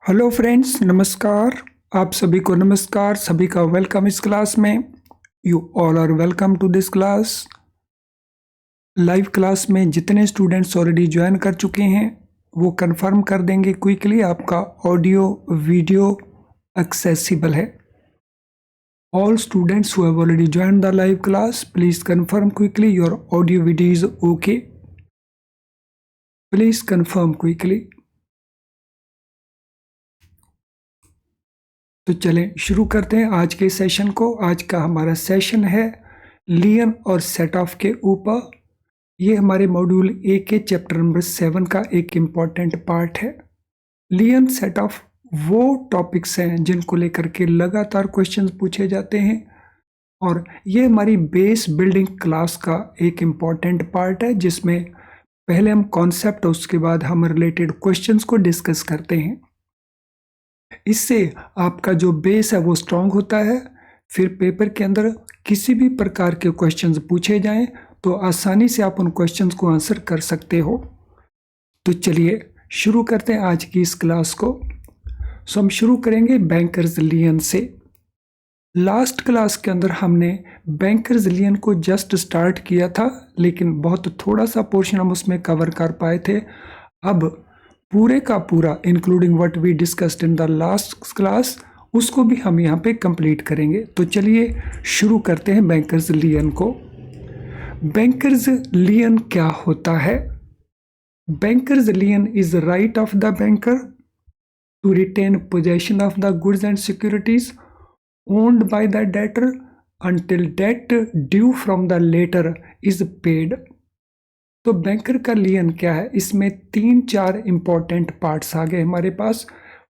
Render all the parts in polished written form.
Hello friends, नमस्कार। आप सभी को नमस्कार, सभी का वेलकम इस क्लास में। You all are welcome to this class. Live class में जितने स्टूडेंट्स ऑलरेडी ज्वाइन कर चुके हैं वो कंफर्म कर देंगे क्विकली आपका ऑडियो वीडियो एक्सेसिबल है। All students who have already join the live class, please confirm quickly your audio video is okay. Please confirm quickly. तो चलें शुरू करते हैं आज के सेशन को। आज का हमारा सेशन है लियन और सेट ऑफ के ऊपर। ये हमारे मॉड्यूल ए के चैप्टर नंबर 7 का एक इम्पॉर्टेंट पार्ट है। लियन सेट ऑफ वो टॉपिक्स हैं जिनको लेकर के लगातार क्वेश्चंस पूछे जाते हैं और ये हमारी बेस बिल्डिंग क्लास का एक इम्पॉर्टेंट पार्ट है जिसमें पहले हम कॉन्सेप्ट और उसके बाद हम रिलेटेड क्वेश्चंस को डिस्कस करते हैं। इससे आपका जो बेस है वो स्ट्रांग होता है। फिर पेपर के अंदर किसी भी प्रकार के क्वेश्चंस पूछे जाएं तो आसानी से आप उन क्वेश्चंस को आंसर कर सकते हो। तो चलिए शुरू करते हैं आज की इस क्लास को। हम शुरू करेंगे बैंकर्स लियन से। लास्ट क्लास के अंदर हमने बैंकर्स लियन को जस्ट स्टार्ट किया था, लेकिन बहुत थोड़ा सा पोर्शन हम उसमें कवर कर पाए थे। अब पूरे का पूरा including what we discussed in the last class उसको भी हम यहाँ पे कंप्लीट करेंगे। तो चलिए शुरू करते हैं बैंकर्स लियन को। बैंकर्स लियन क्या होता है? Banker's lien is right of the banker to retain possession of the goods and securities owned by the debtor until debt due from the later is paid। तो बैंकर का लियन क्या है? इसमें 3-4 important parts आ गए हमारे पास।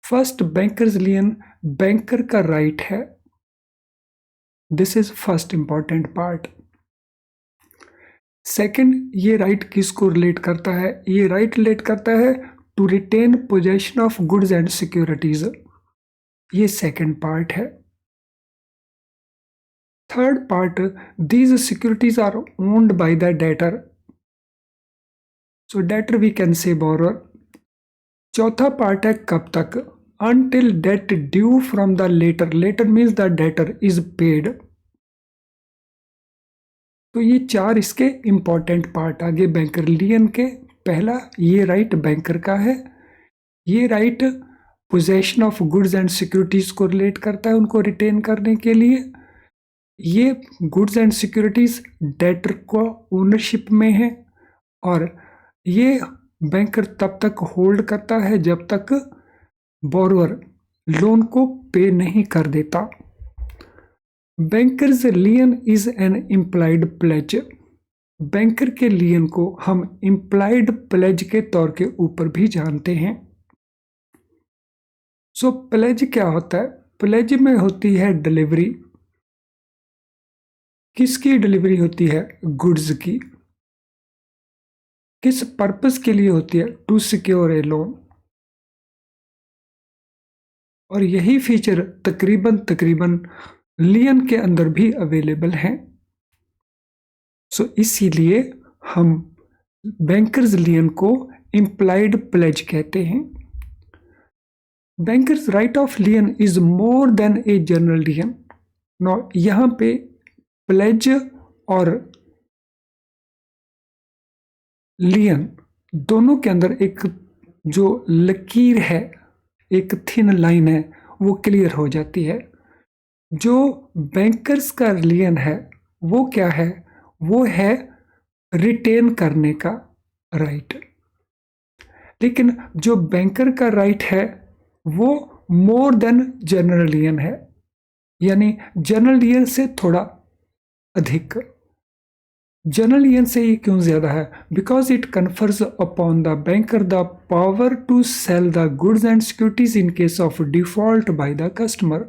First, bankers lien banker का राइट है। This is first important part. Second, ये राइट किसको रिलेट करता है? ये राइट रिलेट करता है to retain possession of goods and securities. ये सेकंड पार्ट है। Third part, these securities are owned by the debtor, so debtor we can say borrower. चौथा पार्ट है कब तक? until debt due from the later means the debtor is paid। तो ये 4 इसके important part आगे banker लियन के। पहला, ये राइट बैंकर का है। ये right possession of goods and securities को रिलेट करता है, उनको रिटेन करने के लिए। ये गुड्स एंड सिक्योरिटीज डेटर को ओनरशिप में है और ये बैंकर तब तक होल्ड करता है जब तक बोरोअर लोन को पे नहीं कर देता। Banker's lien is an implied pledge. Banker के लियन को हम इम्प्लाइड प्लेज के तौर के ऊपर भी जानते हैं। सो प्लेज क्या होता है? प्लेज में होती है डिलीवरी। किसकी डिलीवरी होती है? गुड्स की। किस पर्पस के लिए होती है? To secure a loan. और यही फीचर तकरीबन लियन के अंदर भी अवेलेबल है। सो इसीलिए हम बैंकर्स लियन को इम्प्लाइड प्लेज कहते हैं। Banker's right of lien is more than a general lien. No, यहां पे प्लेज और लियन दोनों के अंदर एक जो लकीर है, एक थिन लाइन है, वो क्लियर हो जाती है। जो बैंकर्स का लियन है वो क्या है? वो है रिटेन करने का राइट। लेकिन जो बैंकर का राइट है वो मोर देन जनरल लियन है, यानी जनरल लियन से थोड़ा अधिक। जनरल लियन से ये क्यों ज्यादा है? Because it confers upon the banker the power to sell the goods and securities in case of default by the customer.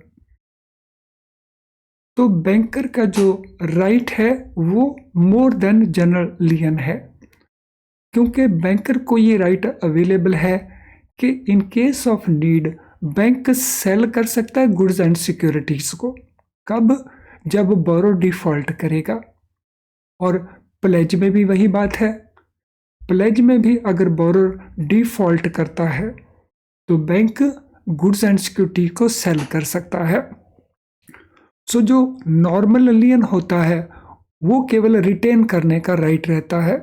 तो बैंकर का जो राइट है वो मोर देन जनरल लियन है, क्योंकि बैंकर को ये राइट अवेलेबल है कि in case of need bank sell कर सकता है गुड्स एंड सिक्योरिटीज को। कब? जब बोरो डिफॉल्ट करेगा। और प्लेज में भी वही बात है। प्लेज में भी अगर बोरो डिफॉल्ट करता है तो बैंक गुड्स एंड सिक्योरिटी को सेल कर सकता है। सो जो नॉर्मल लियन होता है वो केवल रिटेन करने का राइट रहता है,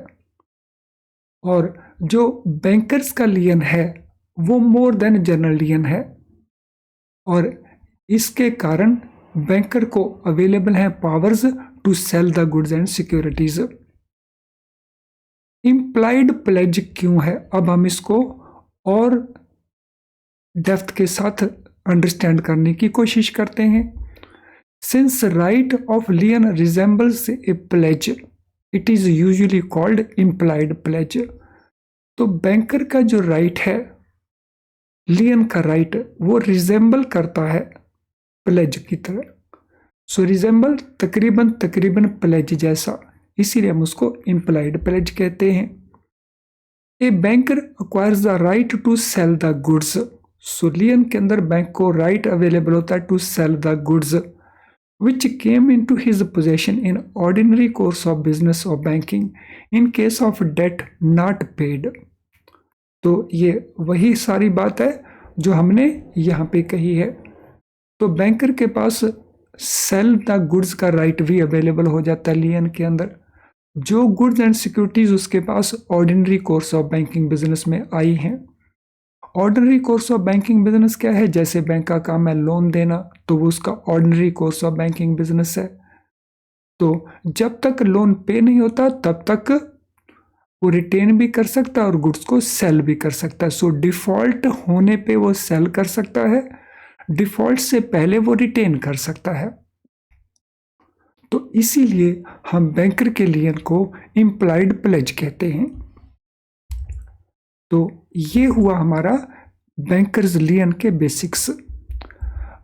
और जो बैंकर्स का लियन है वो मोर देन जनरल लियन है, और इसके कारण बैंकर को अवेलेबल है powers to sell the goods and securities. Implied pledge क्यों है, अब हम इसको और डेप्थ के साथ अंडरस्टैंड करने की कोशिश करते हैं। Since right of lien resembles a pledge, it is usually called implied pledge. तो बैंकर का जो राइट है, लियन का राइट, वो रिजेंबल करता है प्लेज की तरह। सो रिजेंबल तकरीबन प्लेज जैसा, इसीलिए हम उसको इम्प्लाइड प्लेज कहते हैं। A banker acquires the right to sell the goods. So lien के अंदर बैंक को राइट अवेलेबल होता है to sell the goods which came into his possession in ordinary course of business or banking in case of debt not paid। तो ये वही सारी बात है जो हमने यहाँ पे कही है। तो बैंकर के पास सेल द गुड्स का राइट भी अवेलेबल हो जाता है लियन के अंदर। जो गुड्स एंड सिक्योरिटीज उसके पास ordinary course of banking business में आई हैं। Ordinary course of banking business क्या है, जैसे बैंक का काम है लोन देना, तो वो उसका ordinary course of banking business है। तो जब तक लोन पे नहीं होता तब तक वो रिटेन भी कर सकता है और गुड्स को सेल भी कर सकता है। सो डिफॉल्ट होने पे वो सेल कर सकता है, डिफॉल्ट से पहले वो रिटेन कर सकता है। तो इसीलिए हम बैंकर के लियन को इम्प्लाइड प्लेज कहते हैं। तो ये हुआ हमारा बैंकर्स लियन के बेसिक्स।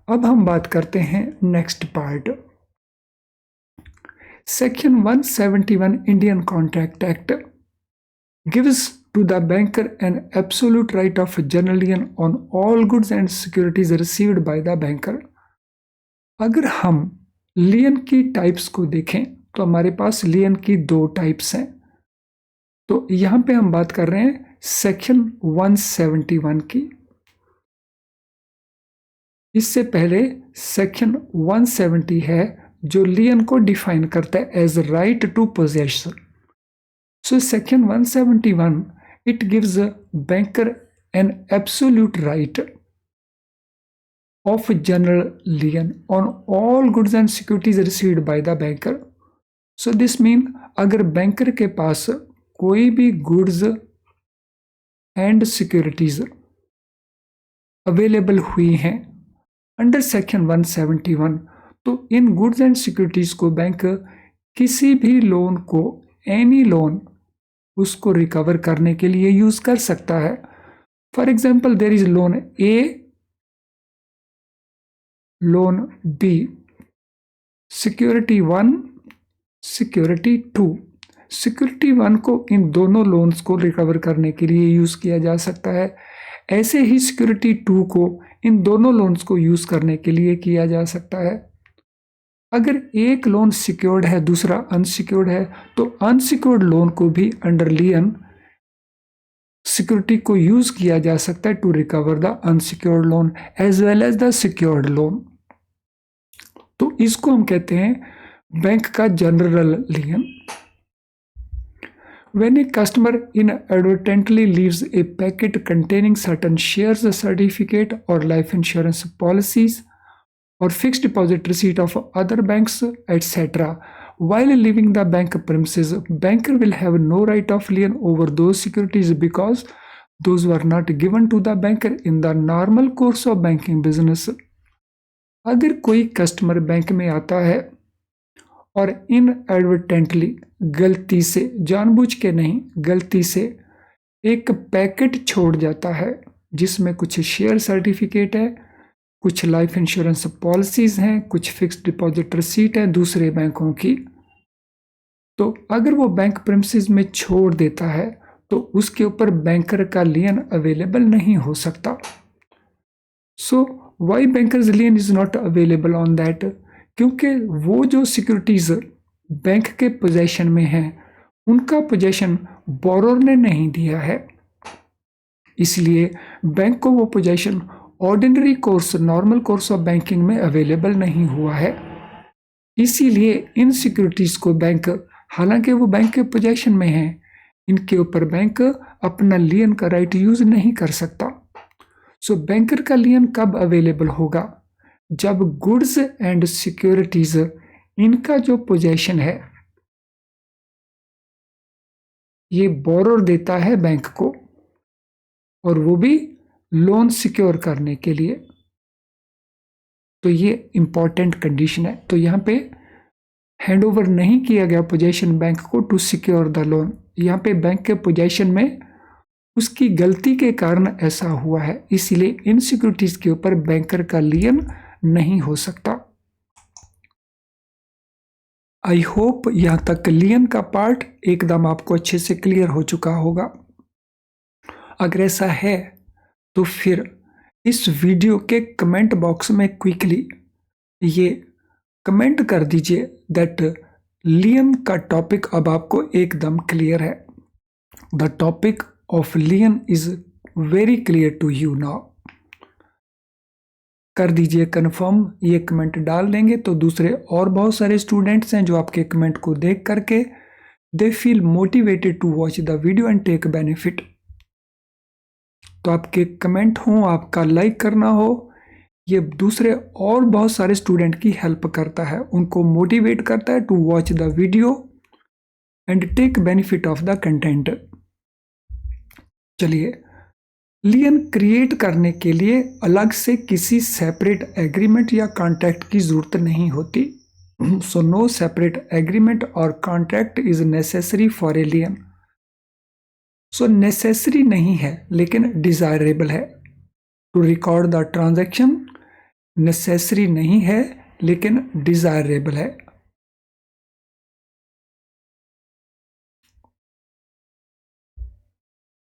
अब हम बात करते हैं next part. Section 171 Indian contract act gives to the banker an absolute right of general lien on all goods and securities received by the banker. अगर हम लियन की टाइप्स को देखें तो हमारे पास लियन की दो टाइप्स हैं। तो यहां पे हम बात कर रहे हैं सेक्शन 171 की। इससे पहले सेक्शन 170 है जो लियन को डिफाइन करता है as right to possess. So section 171 it gives banker an absolute right of general lien on all goods and securities received by the banker. So this mean अगर बैंकर के पास कोई भी गुड्स एंड सिक्योरिटीज अवेलेबल हुई हैं under section 171, तो इन goods and securities को bank किसी भी लोन को, एनी लोन, उसको रिकवर करने के लिए यूज कर सकता है। For example there is loan A, loan B, security 1, security 2। Security 1 को इन दोनों लोन्स को रिकवर करने के लिए यूज किया जा सकता है। ऐसे ही सिक्योरिटी 2 को इन दोनों लोन्स को यूज करने के लिए किया जा सकता है। अगर एक लोन सिक्योर्ड है दूसरा अनसिक्योर्ड है, तो अनसिक्योर्ड लोन को भी अंडर लियन सिक्योरिटी को यूज किया जा सकता है to recover the unsecured loan as well as the secured loan. तो इसको हम कहते हैं बैंक का general lien. When a customer inadvertently leaves a packet containing certain shares, certificate or life insurance policies or fixed deposit receipt of other banks, etc. while leaving the bank premises, banker will have no right of lien over those securities because those were not given to the banker in the normal course of banking business। अगर कोई customer bank में आता है और inadvertently, गलती से, जानबूझ के नहीं, गलती से एक पैकेट छोड़ जाता है जिसमें कुछ शेयर सर्टिफिकेट है, कुछ लाइफ इंश्योरेंस पॉलिसीज हैं, कुछ फिक्स्ड डिपॉजिट रिसीट है दूसरे बैंकों की, तो अगर वो बैंक प्रेमिसेस में छोड़ देता है तो उसके ऊपर बैंकर का लियन अवेलेबल नहीं हो सकता। So why banker's lien is not available on that, क्योंकि वो जो सिक्योरिटीज बैंक के पोजेशन में है उनका पोजेशन बोरोर ने नहीं दिया है, इसलिए बैंक को वो possession ordinary course, normal course of banking में अवेलेबल नहीं हुआ है। इसीलिए इन सिक्योरिटीज को बैंक, हालांकि वो बैंक के पोजेशन में है, इनके ऊपर बैंक अपना लियन का राइट यूज नहीं कर सकता। सो बैंकर का लियन कब अवेलेबल होगा? जब गुड्स एंड सिक्योरिटीज, इनका जो पोजेशन है, ये बोरोर देता है बैंक को, और वो भी लोन सिक्योर करने के लिए। तो ये इंपॉर्टेंट कंडीशन है। तो यहाँ पे हैंड ओवर नहीं किया गया पोजेशन बैंक को टू सिक्योर द लोन। यहाँ पे बैंक के पोजेशन में उसकी गलती के कारण ऐसा हुआ है, इसीलिए इन सिक्योरिटीज के ऊपर बैंकर का लियन नहीं हो सकता। आई होप यहां तक लियन का पार्ट एकदम आपको अच्छे से क्लियर हो चुका होगा। अगर ऐसा है तो फिर इस वीडियो के कमेंट बॉक्स में क्विकली ये कमेंट कर दीजिए दैट लियन का टॉपिक अब आपको एकदम क्लियर है। The topic of lien is very clear to you now. कर दीजिए कंफर्म, ये कमेंट डाल देंगे तो दूसरे और बहुत सारे स्टूडेंट्स हैं जो आपके कमेंट को देख करके they feel motivated to watch the video and take benefit. तो आपके कमेंट हो, आपका लाइक करना हो, ये दूसरे और बहुत सारे स्टूडेंट की हेल्प करता है, उनको मोटिवेट करता है to watch the video and take benefit of the content. चलिए, लियन क्रिएट करने के लिए अलग से किसी सेपरेट एग्रीमेंट या कॉन्ट्रैक्ट की जरूरत नहीं होती। सो नो सेपरेट एग्रीमेंट और contract is necessary for a lien. So necessary नहीं है लेकिन डिजायरेबल है। To record the transaction necessary नहीं है लेकिन डिजायरेबल है।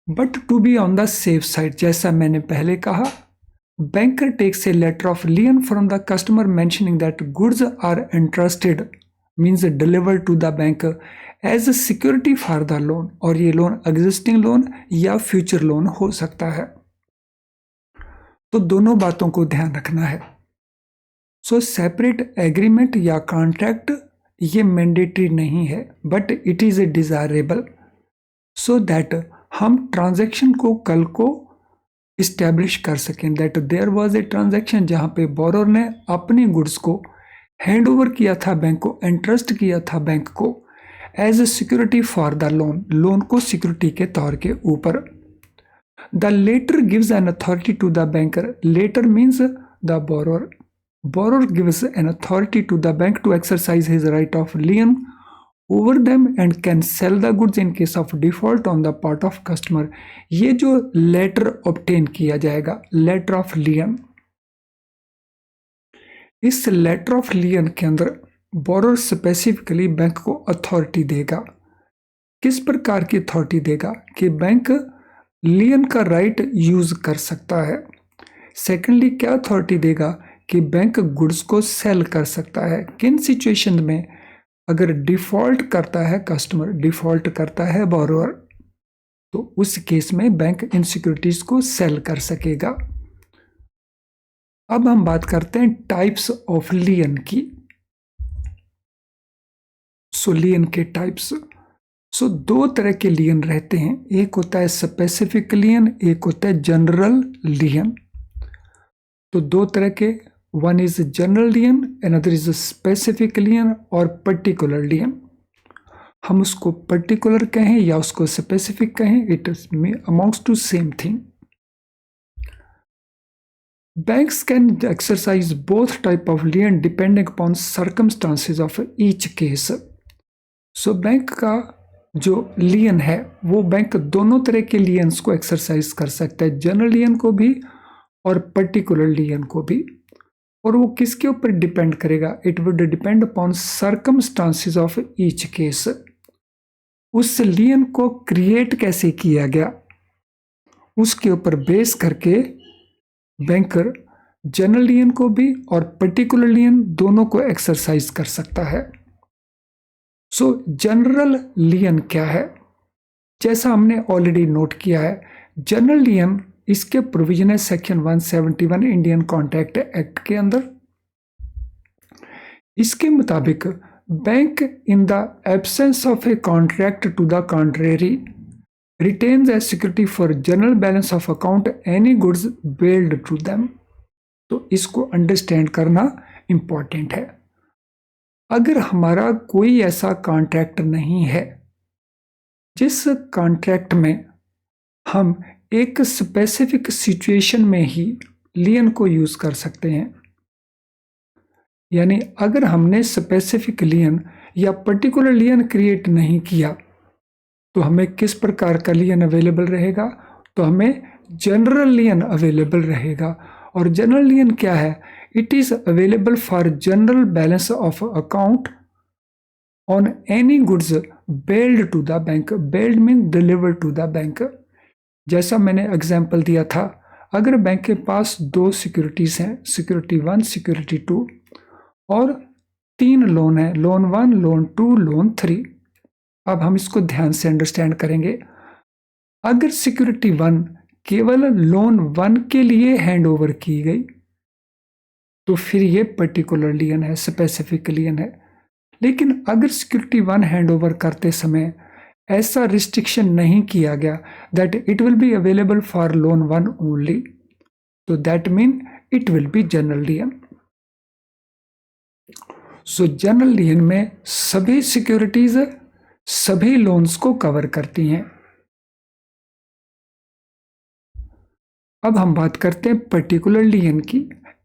But to be on the safe side, जैसा मैंने पहले कहा, banker takes a letter of lien from the customer mentioning that goods are entrusted means deliver to the bank as security for the loan. और ये loan existing loan या future loan हो सकता है। तो दोनों बातों को ध्यान रखना है। सो सेपरेट एग्रीमेंट या कॉन्ट्रैक्ट ये मैंडेटरी नहीं है, but it is a desirable so that हम ट्रांजैक्शन को कल को इस्टेब्लिश कर सकें that there was a transaction जहां पे बोरोर ने अपनी गुड्स को हैंड ओवर किया था बैंक को, एंट्रस्ट किया था बैंक को as a security for the loan, loan को सिक्योरिटी के तौर के ऊपर। The letter gives an authority to the banker, letter means the borrower, borrower gives an authority to the bank to exercise his right of lien over them and can sell the goods in case of default on the part of customer। ये जो letter obtain किया जाएगा, letter of लियन, इस letter of लियन के अंदर borrower specifically bank को authority देगा। किस प्रकार की अथॉरिटी देगा? कि बैंक लियन का राइट यूज कर सकता है। सेकेंडली क्या अथॉरिटी देगा? कि बैंक गुड्स को सेल कर सकता है। किन सिचुएशन में? अगर डिफॉल्ट करता है कस्टमर, डिफॉल्ट करता है बोरोअर, तो उस केस में बैंक इन सिक्योरिटीज को सेल कर सकेगा। अब हम बात करते हैं टाइप्स ऑफ लियन की। सो लियन के टाइप्स, सो दो तरह के लियन रहते हैं, एक होता है स्पेसिफिक लियन, एक होता है जनरल लियन। तो दो तरह के, one is general lion, another is specific lion और particular lion। हम उसको particular कहें या उसको specific कहें, it amounts to same thing। Banks can exercise both type of lion depending upon circumstances of each case। So bank का जो लियन है वो बैंक दोनों तरह के लियंस को एक्सरसाइज कर सकता है, जनरल लियन को भी और पर्टिकुलर लियन को भी। और वो किसके ऊपर डिपेंड करेगा? It would depend upon circumstances of each case. उस लियन को क्रिएट कैसे किया गया उसके ऊपर बेस करके बैंकर जनरल लियन को भी और पर्टिकुलर लियन दोनों को एक्सरसाइज कर सकता है। सो जनरल लियन क्या है? जैसा हमने ऑलरेडी नोट किया है, जनरल लियन इसके प्रोविजन है सेक्शन 171 इंडियन कॉन्ट्रैक्ट एक्ट के अंदर। इसके मुताबिक bank in the absence of a contract to the contrary retains as security for general balance of account any goods billed to them। तो इसको अंडरस्टैंड करना इंपॉर्टेंट है। अगर हमारा कोई ऐसा कॉन्ट्रैक्ट नहीं है जिस कॉन्ट्रैक्ट में हम एक स्पेसिफिक सिचुएशन में ही लियन को यूज कर सकते हैं, यानी अगर हमने स्पेसिफिक लियन या पर्टिकुलर लियन क्रिएट नहीं किया तो हमें किस प्रकार का लियन अवेलेबल रहेगा? तो हमें जनरल लियन अवेलेबल रहेगा। और जनरल लियन क्या है? It is available for general balance of account on any goods bailed to the bank. Bailed mean delivered to the bank. जैसा मैंने एग्जांपल दिया था, अगर बैंक के पास 2 सिक्योरिटीज हैं, सिक्योरिटी 1, सिक्योरिटी 2, और 3 लोन है, लोन 1, लोन 2, लोन 3। अब हम इसको ध्यान से अंडरस्टैंड करेंगे। अगर सिक्योरिटी 1 केवल लोन 1 के लिए हैंड ओवर की गई तो फिर ये पर्टिकुलर लियन है, स्पेसिफिक लियन है। लेकिन अगर सिक्योरिटी 1 हैंड ओवर करते समय ऐसा रिस्ट्रिक्शन नहीं किया गया that it will be available for loan 1 only, तो that mean it will be general lien. So general lien में सभी सिक्योरिटीज सभी लोन्स को कवर करती हैं। अब हम बात करते हैं पर्टिकुलर लियन की।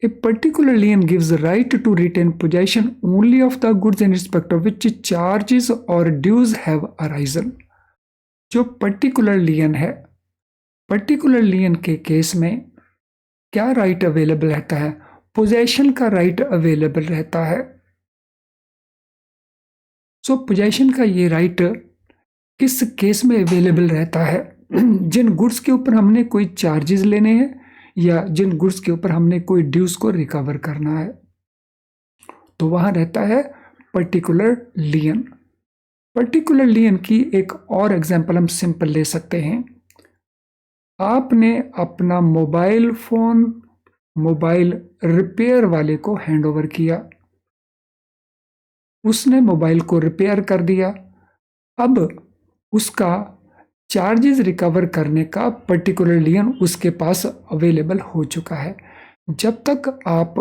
A particular lien gives right to retain possession only of the goods in respect of which charges और ड्यूज हैव अराइजन। जो पर्टिकुलर लियन है, पर्टिकुलर लियन के केस में क्या राइट अवेलेबल रहता है? पोजेशन का राइट अवेलेबल रहता है। सो पोजेशन का ये राइट किस केस में अवेलेबल रहता है? जिन गुड्स के ऊपर हमने कोई चार्जेस लेने हैं या जिन गुड्स के ऊपर हमने कोई ड्यूज को रिकवर करना है, तो वहां रहता है पर्टिकुलर लियन। पर्टिकुलर लियन की एक और एग्जांपल हम सिंपल ले सकते हैं। आपने अपना मोबाइल फोन मोबाइल रिपेयर वाले को हैंड ओवर किया, उसने मोबाइल को रिपेयर कर दिया। अब उसका चार्जेस रिकवर करने का पर्टिकुलर लियन उसके पास अवेलेबल हो चुका है। जब तक आप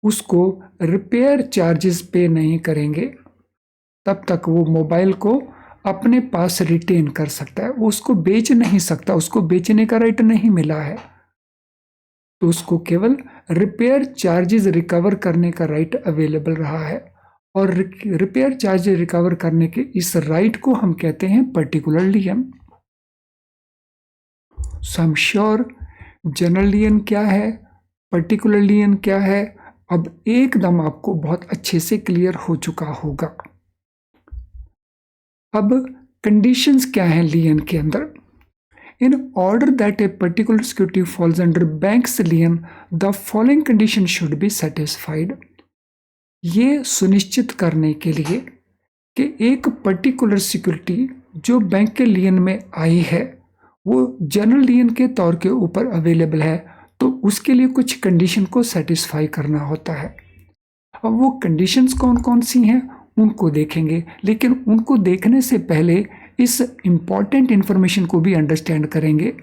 उसको रिपेयर चार्जेस पे नहीं करेंगे तब तक वो मोबाइल को अपने पास रिटेन कर सकता है, वो उसको बेच नहीं सकता, उसको बेचने का राइट नहीं मिला है, तो उसको केवल रिपेयर चार्जेस रिकवर करने का राइट अवेलेबल रहा है। और रिपेयर चार्जेस रिकवर करने के इस राइट को हम कहते हैं particular lien. So I am sure general lien क्या है, पर्टिकुलर लियन क्या है, अब एकदम आपको बहुत अच्छे से क्लियर हो चुका होगा। अब कंडीशंस क्या हैं लियन के अंदर? In order that a particular security falls under bank's lien the following condition should be satisfied. ये सुनिश्चित करने के लिए कि एक पर्टिकुलर सिक्योरिटी जो बैंक के लियन में आई है वो जनरल लियन के तौर के ऊपर अवेलेबल है, तो उसके लिए कुछ कंडीशन को सेटिस्फाई करना होता है। अब वो कंडीशंस कौन कौन सी हैं उनको देखेंगे, लेकिन उनको देखने से पहले इस इंपॉर्टेंट इंफॉर्मेशन को भी अंडरस्टैंड करेंगे।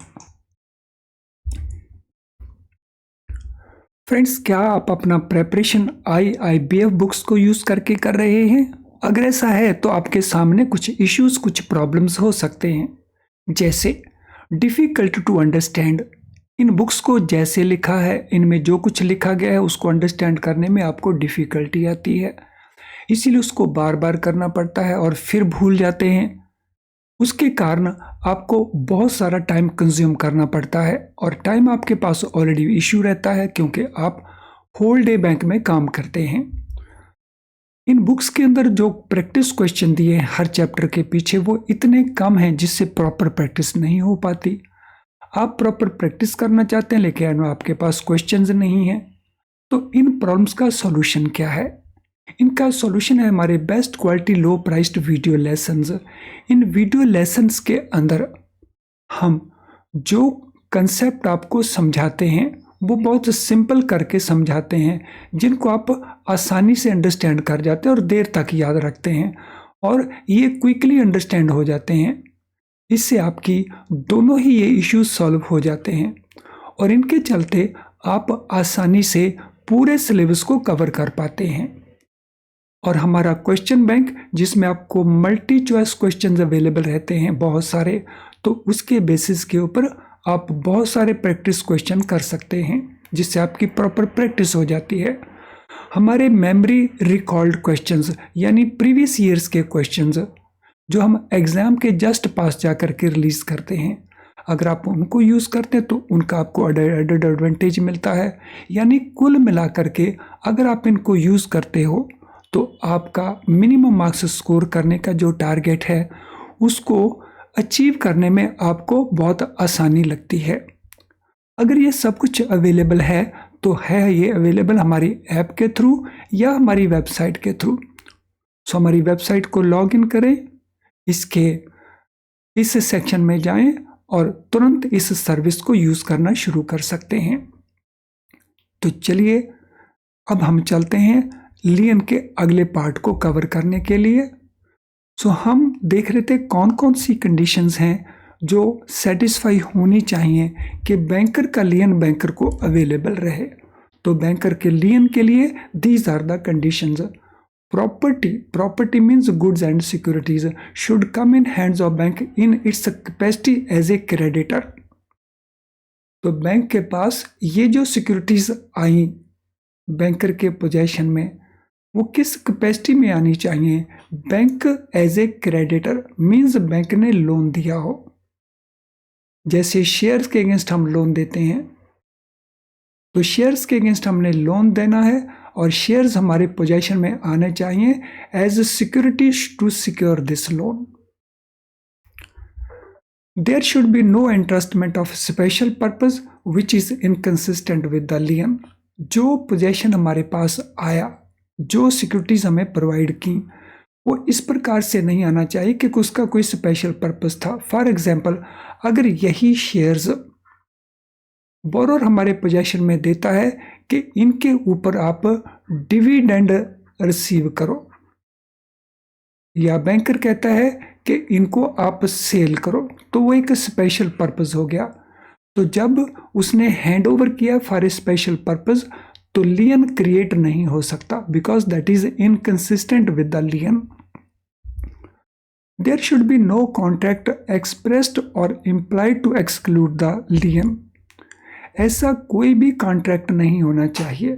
फ्रेंड्स, क्या आप अपना प्रेपरेशन IIBF बुक्स को यूज करके कर रहे हैं? अगर ऐसा है तो आपके सामने कुछ इश्यूज, कुछ प्रॉब्लम्स हो सकते हैं, जैसे डिफिकल्ट टू अंडरस्टैंड। इन बुक्स को जैसे लिखा है, इनमें जो कुछ लिखा गया है उसको अंडरस्टैंड करने में आपको डिफिकल्टी आती है, इसीलिए उसको बार बार करना पड़ता है और फिर भूल जाते हैं। उसके कारण आपको बहुत सारा टाइम कंज्यूम करना पड़ता है और टाइम आपके पास ऑलरेडी इश्यू रहता है क्योंकि आप होल डे बैंक में काम करते हैं। इन बुक्स के अंदर जो प्रैक्टिस क्वेश्चन दिए हैं हर चैप्टर के पीछे, वो इतने कम हैं जिससे प्रॉपर प्रैक्टिस नहीं हो पाती। आप प्रॉपर प्रैक्टिस करना चाहते हैं लेकिन आपके पास क्वेश्चंस नहीं हैं, तो इन प्रॉब्लम्स का सॉल्यूशन क्या है? इनका सॉल्यूशन है हमारे best quality low priced video lessons. इन वीडियो लेसन्स के अंदर हम जो कंसेप्ट आपको समझाते हैं वो बहुत सिंपल करके समझाते हैं, जिनको आप आसानी से अंडरस्टैंड कर जाते हैं और देर तक याद रखते हैं, और ये क्विकली अंडरस्टैंड हो जाते हैं। इससे आपकी दोनों ही ये इश्यूज सॉल्व हो जाते हैं और इनके चलते आप आसानी से पूरे सिलेबस को कवर कर पाते हैं। और हमारा क्वेश्चन बैंक, जिसमें आपको मल्टी चॉइस क्वेश्चंस अवेलेबल रहते हैं बहुत सारे, तो उसके बेसिस के ऊपर आप बहुत सारे प्रैक्टिस क्वेश्चन कर सकते हैं, जिससे आपकी प्रॉपर प्रैक्टिस हो जाती है। हमारे मेमोरी रिकॉल्ड क्वेश्चंस यानी प्रीवियस ईयर्स के क्वेश्चंस जो हम एग्जाम के जस्ट पास जा करके रिलीज करते हैं, अगर आप उनको यूज़ करते हैं तो उनका आपको एडेड एडवांटेज मिलता है। यानी कुल मिला करके अगर आप इनको यूज़ करते हो तो आपका मिनिमम मार्क्स स्कोर करने का जो टारगेट है उसको अचीव करने में आपको बहुत आसानी लगती है। अगर ये सब कुछ अवेलेबल है तो है ये अवेलेबल हमारी ऐप के थ्रू या हमारी वेबसाइट के थ्रू। सो हमारी वेबसाइट को लॉग इन करें, इसके इस सेक्शन में जाएं और तुरंत इस सर्विस को यूज़ करना शुरू कर सकते हैं। तो चलिए अब हम चलते हैं लियन के अगले पार्ट को कवर करने के लिए। सो हम देख रहे थे कौन कौन सी कंडीशंस हैं जो सेटिस्फाई होनी चाहिए कि बैंकर का लियन बैंकर को अवेलेबल रहे। तो बैंकर के लियन के लिए these are the conditions. Property means goods and securities should come in hands of bank in its capacity as a creditor. तो बैंक के पास ये जो सिक्योरिटीज आई बैंकर के पोजेशन में, वो किस कैपेसिटी में आनी चाहिए? Bank as a creditor means bank ने लोन दिया हो। जैसे शेयर्स के अगेंस्ट हम लोन देते हैं, तो शेयर्स के अगेंस्ट हमने लोन देना है और शेयर्स हमारे पोजेशन में आने चाहिए as securities to secure this loan. There should be no entrustment of special purpose which is inconsistent with the lien. जो पोजेशन हमारे पास आया, जो सिक्योरिटीज हमें प्रोवाइड की, वो इस प्रकार से नहीं आना चाहिए कि उसका कोई स्पेशल पर्पस था। फॉर एग्जाम्पल, अगर यही शेयर्स बोरोर हमारे पोजेशन में देता है कि इनके ऊपर आप डिविडेंड रिसीव करो, या बैंकर कहता है कि इनको आप सेल करो, तो वो एक स्पेशल पर्पस हो गया। तो जब उसने हैंड ओवर किया फॉर ए स्पेशल पर्पस, तो लियन क्रिएट नहीं हो सकता, because that is inconsistent with the lien. There should be no contract expressed और implied to exclude the lien. ऐसा कोई भी कॉन्ट्रैक्ट नहीं होना चाहिए।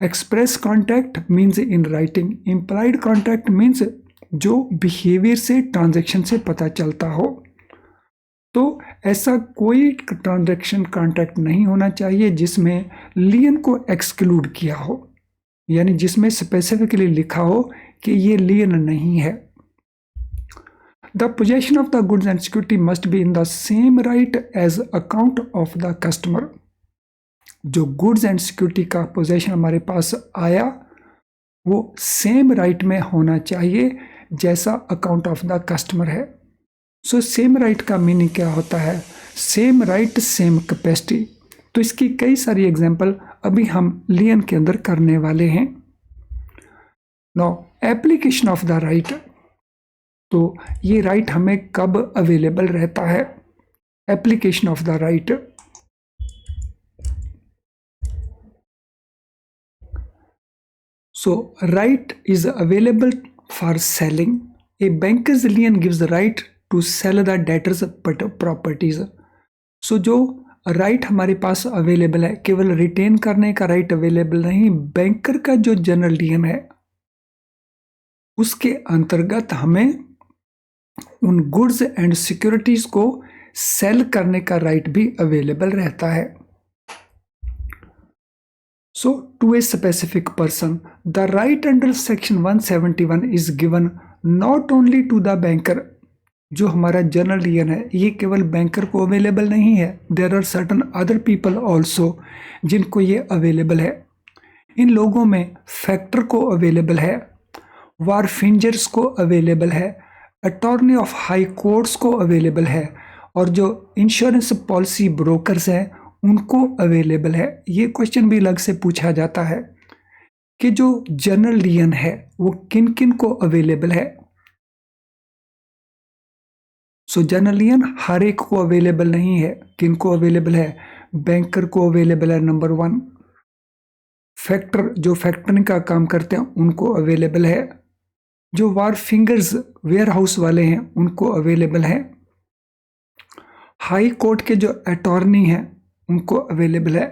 Express contract means in writing, implied contract means जो बिहेवियर से, ट्रांजैक्शन से पता चलता हो। तो ऐसा कोई ट्रांजैक्शन कॉन्ट्रैक्ट नहीं होना चाहिए जिसमें लियन को एक्सक्लूड किया हो, यानी जिसमें स्पेसिफिकली लिखा हो कि ये लियन नहीं है। The possession of the goods and security must be in the same right as account of the customer. जो गुड्स एंड सिक्योरिटी का पोजेशन हमारे पास आया वो सेम राइट में होना चाहिए जैसा अकाउंट ऑफ द कस्टमर है। सो सेम राइट का मीनिंग क्या होता है? Same right same capacity. तो इसकी कई सारी एग्जांपल अभी हम लियन के अंदर करने वाले हैं। No application of the right, तो ये राइट हमें कब अवेलेबल रहता है? Application of the right, so right is available for selling. A banker's lien gives the right to sell the debtor's properties. So जो राइट हमारे पास अवेलेबल है, केवल रिटेन करने का राइट अवेलेबल नहीं, बैंकर का जो जनरल लियन है उसके अंतर्गत हमें उन गुड्स एंड सिक्योरिटीज को सेल करने का राइट भी अवेलेबल रहता है। So, to a specific person, the right under section 171 is given not only to the banker. जो हमारा जनरल लियन है ये केवल बैंकर को अवेलेबल नहीं है, there are certain other people also जिनको ये अवेलेबल है। इन लोगों में फैक्टर को अवेलेबल है, वारफिंजर्स को अवेलेबल है, अटॉर्नी ऑफ हाई कोर्ट्स को अवेलेबल है, और जो इंश्योरेंस पॉलिसी ब्रोकर्स हैं उनको अवेलेबल है। ये क्वेश्चन भी अलग से पूछा जाता है कि जो जनरल लियन है वो किन किन को अवेलेबल है। सो जनरल लियन हर एक को अवेलेबल नहीं है। किन को अवेलेबल है? बैंकर को अवेलेबल है, नंबर 1। फैक्टर जो फैक्टरिंग का काम करते हैं उनको अवेलेबल है। जो वार फिंगर्स वेयर हाउस वाले हैं उनको अवेलेबल है। हाई कोर्ट के जो अटॉर्नी हैं उनको अवेलेबल है।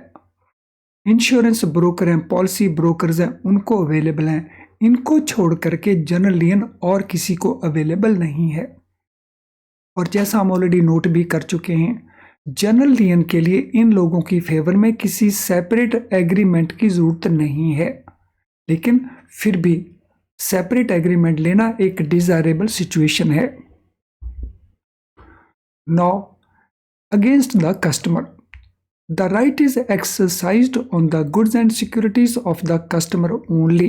इंश्योरेंस ब्रोकर हैं, पॉलिसी ब्रोकर्स हैं, उनको अवेलेबल हैं। इनको छोड़ करके जनरल लियन और किसी को अवेलेबल नहीं है। और जैसा हम ऑलरेडी नोट भी कर चुके हैं, जनरल लियन के लिए इन लोगों की फेवर में किसी सेपरेट एग्रीमेंट की जरूरत नहीं है, लेकिन फिर भी सेपरेट एग्रीमेंट लेना एक डिजायरेबल सिचुएशन है। Now against the customer, the right is exercised on the goods and securities of the customer only।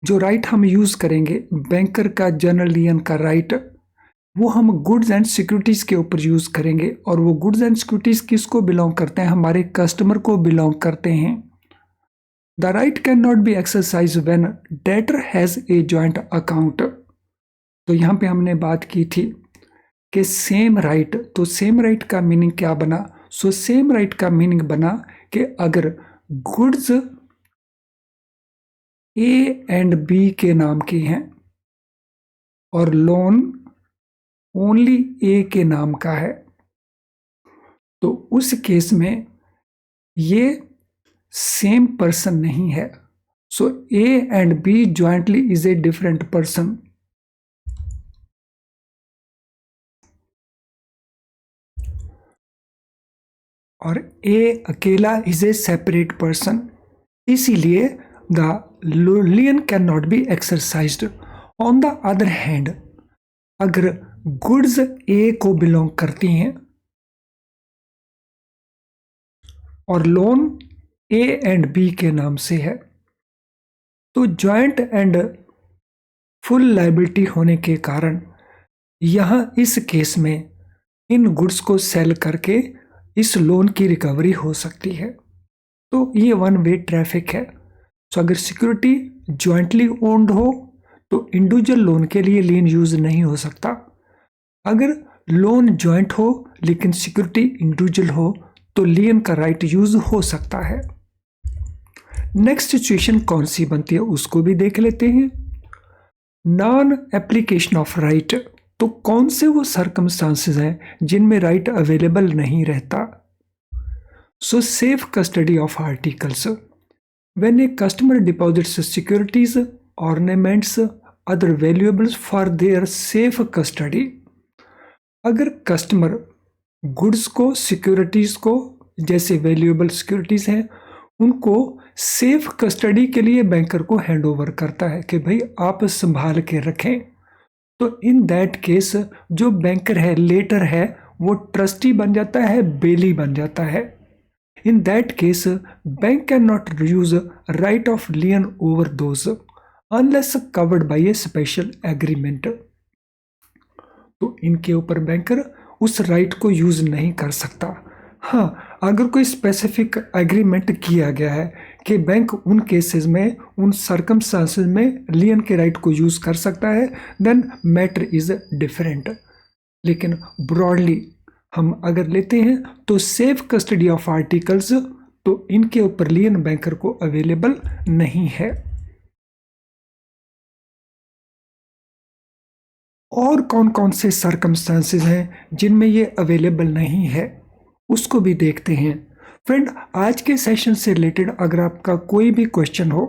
जो राइट हम यूज करेंगे बैंकर का, जनरल लियन का राइट, वो हम गुड्स एंड सिक्योरिटीज के ऊपर यूज करेंगे। और वो गुड्स एंड सिक्योरिटीज किसको बिलोंग करते हैं? हमारे कस्टमर को बिलोंग करते हैं। The right can not be exercise when debtor has a joint account. तो यहाँ पे हमने बात की थी कि सेम राइट, तो सेम राइट का मीनिंग क्या बना? सो सेम राइट का मीनिंग बना कि अगर गुड्स ए एंड बी के नाम के हैं और लोन ओनली ए के नाम का है, तो उस केस में ये सेम पर्सन नहीं है। So A and B jointly is a different person. और ए अकेला इज ए सेपरेट पर्सन, इसीलिए the lien cannot be exercised. On the other hand, अगर गुड्स ए को बिलोंग करती हैं और लोन ए एंड बी के नाम से है, तो जॉइंट एंड फुल लायबिलिटी होने के कारण यहां इस केस में इन गुड्स को सेल करके इस लोन की रिकवरी हो सकती है। तो ये वन वे ट्रैफिक है। तो अगर सिक्योरिटी जॉइंटली ओन्ड हो तो इंडिविजुअल लोन के लिए लियन यूज नहीं हो सकता। अगर लोन जॉइंट हो लेकिन सिक्योरिटी इंडिविजुअल हो तो लियन का राइट यूज हो सकता है। नेक्स्ट सिचुएशन कौन सी बनती है उसको भी देख लेते हैं। नॉन एप्लीकेशन ऑफ राइट, तो कौन से वो सर्कमस्टांसेस हैं जिनमें राइट अवेलेबल नहीं रहता? सो safe custody of articles, when a customer deposits securities, ornaments, other valuables for their safe custody. अगर कस्टमर गुड्स को, सिक्योरिटीज को, जैसे वैल्यूएबल सिक्योरिटीज हैं, उनको सेफ कस्टडी के लिए बैंकर को हैंड ओवर करता है कि भाई आप संभाल के रखें, तो इन दैट केस जो बैंकर है, लेटर है, वो ट्रस्टी बन जाता है, बेली बन जाता है। In that case bank can not use right of लियन over those unless covered by A special agreement. तो इनके ऊपर बैंकर उस राइट को यूज नहीं कर सकता। हाँ, अगर कोई स्पेसिफिक एग्रीमेंट किया गया है कि बैंक उन केसेस में, उन सर्कमस्टांसेस में लियन के राइट को यूज कर सकता है, देन मैटर इज डिफरेंट। लेकिन ब्रॉडली हम अगर लेते हैं तो सेफ कस्टडी ऑफ आर्टिकल्स, तो इनके ऊपर लियन बैंकर को अवेलेबल नहीं है। और कौन कौन से सर्कमस्टांसेस हैं जिनमें ये अवेलेबल नहीं है उसको भी देखते हैं। फ्रेंड, आज के सेशन से रिलेटेड अगर आपका कोई भी क्वेश्चन हो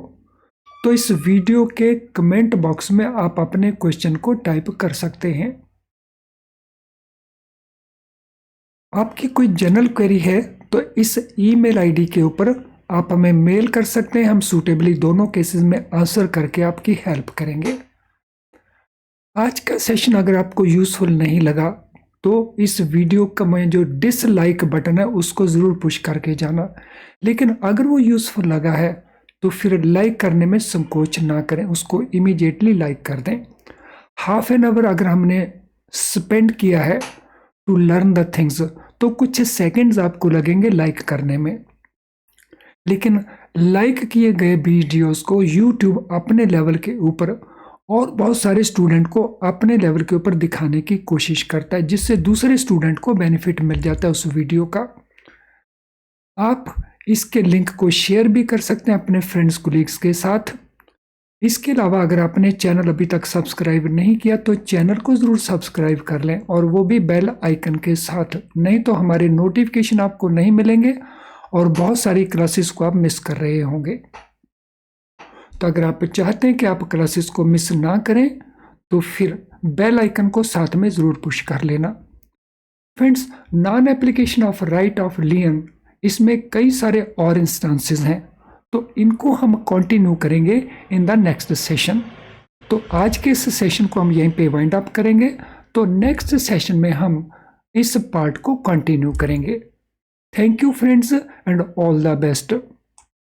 तो इस वीडियो के कमेंट बॉक्स में आप अपने क्वेश्चन को टाइप कर सकते हैं। आपकी कोई जनरल क्वेरी है तो इस ईमेल आईडी के ऊपर आप हमें मेल कर सकते हैं। हम सूटेबली दोनों केसेस में आंसर करके आपकी हेल्प करेंगे। आज का सेशन अगर आपको यूजफुल नहीं लगा तो इस वीडियो का मैं जो डिसलाइक बटन है उसको ज़रूर पुश करके जाना। लेकिन अगर वो यूजफुल लगा है तो फिर लाइक करने में संकोच ना करें, उसको इमीडिएटली लाइक कर दें। हाफ एन आवर अगर हमने स्पेंड किया है टू लर्न द थिंग्स, तो कुछ सेकंड्स आपको लगेंगे लाइक करने में, लेकिन लाइक किए गए वीडियोस को यूट्यूब अपने लेवल के ऊपर और बहुत सारे स्टूडेंट को अपने लेवल के ऊपर दिखाने की कोशिश करता है, जिससे दूसरे स्टूडेंट को बेनिफिट मिल जाता है उस वीडियो का। आप इसके लिंक को शेयर भी कर सकते हैं अपने फ्रेंड्स कोलीग्स के साथ। इसके अलावा अगर आपने चैनल अभी तक सब्सक्राइब नहीं किया तो चैनल को ज़रूर सब्सक्राइब कर लें, और वो भी बेल आइकन के साथ, नहीं तो हमारे नोटिफिकेशन आपको नहीं मिलेंगे और बहुत सारी क्लासेस को आप मिस कर रहे होंगे। तो अगर आप चाहते हैं कि आप क्लासेस को मिस ना करें तो फिर बेल आइकन को साथ में ज़रूर पुश कर लेना। Friends, non application of right of लियन, इसमें कई सारे और इंस्टांसेस हैं, तो इनको हम कंटिन्यू करेंगे इन द नेक्स्ट सेशन। तो आज के इस सेशन को हम यहीं पे वाइंड अप करेंगे, तो नेक्स्ट सेशन में हम इस पार्ट को कंटिन्यू करेंगे। Thank you friends and all the best.